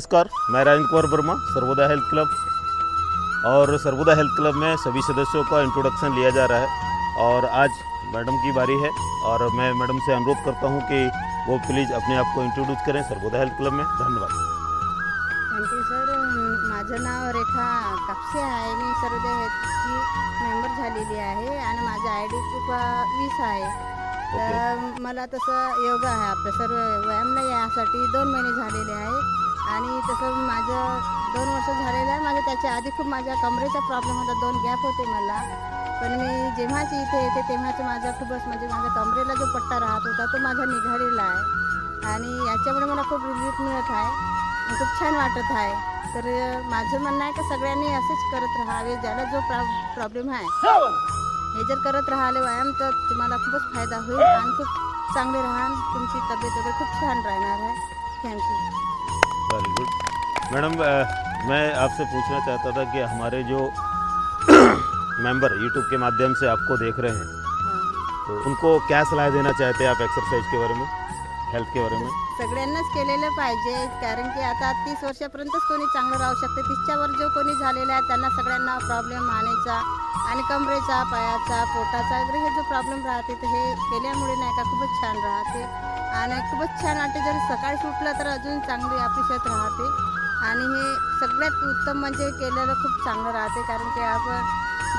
नमस्कार, मैं Rajendra Kumar Verma, Sarvodaya health club. और सर्वोदय हेल्थ क्लब में सभी सदस्यों का इंट्रोडक्शन लिया जा रहा है और आज मैडम की बारी है और मैं मैडम से अनुरोध करता हूं कि वो प्लीज़ अपने आप को इंट्रोड्यूस करें सर्वोदय हेल्थ क्लब में। धन्यवाद। Thank you sir. माझं नाव रेखा कापसे आहे. मी सर्वोदय हेल्थची मेंबर झालेली आहे आणि माझा आय डी खूप 20 आहे. तर मला तसं योगा आहे आपलं सर्व व्यायामला यासाठी 2 महिने झालेले आहे आणि तसं माझं 2 वर्ष झालेलं आहे. माझं त्याच्या आधी खूप माझ्या कमरेचा प्रॉब्लेम होता, 2 गॅप होते मला. पण मी जेव्हाच इथे येते तेव्हाच माझा खूपच म्हणजे माझ्या कमरेला जो पट्टा राहत होता तो माझा निघालेला आहे आणि याच्यामुळे मला खूप रिलीफ मिळत आहे आणि खूप छान वाटत आहे. तर माझं म्हणणं आहे की सगळ्यांनी असंच करत राहावे. ज्याला जो प्रॉब्लेम आहे हे जर करत राहिले व्यायाम तर तुम्हाला खूपच फायदा होईल आणि खूप चांगले राहाल. तुमची तब्येत वगैरे खूप छान राहणार आहे. थँक्यू. वेरी गुड मैडम, मैं आपसे पूछना चाहता था कि हमारे जो मेंबर यूट्यूब के माध्यम से आपको देख रहे हैं तो उनको क्या सलाह देना चाहते हैं आप एक्सरसाइज के बारे में, हेल्थ के बारे में? सगळ्यांनाच केलेलं पाहिजे, कारण की आता 30 वर्षापर्यंतच कोणी चांगलं राहू शकते. 30च्या वर जो कोणी झालेला आहे त्यांना सगळ्यांना प्रॉब्लेम मानेचा आणि कमरेचा, पायाचा, पोटाचा वगैरे हे जो प्रॉब्लेम राहते तर हे केल्यामुळे नाही का खूपच छान राहते आणि खूपच छान वाटते. जर सकाळी उठलं तर अजून चांगली आपली शेत राहते आणि हे सगळ्यात उत्तम म्हणजे केलेलं खूप चांगलं राहते, कारण की आपण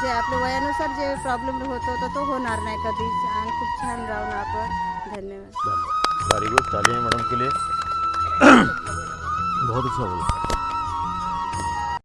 जे आपल्या वयानुसार जे प्रॉब्लेम होतो तो होणार नाही कधीच आणि खूप छान राहून आपण. धन्यवाद. वेरी गुड, तालियां मैडम के लिए। बहुत अच्छा बोला।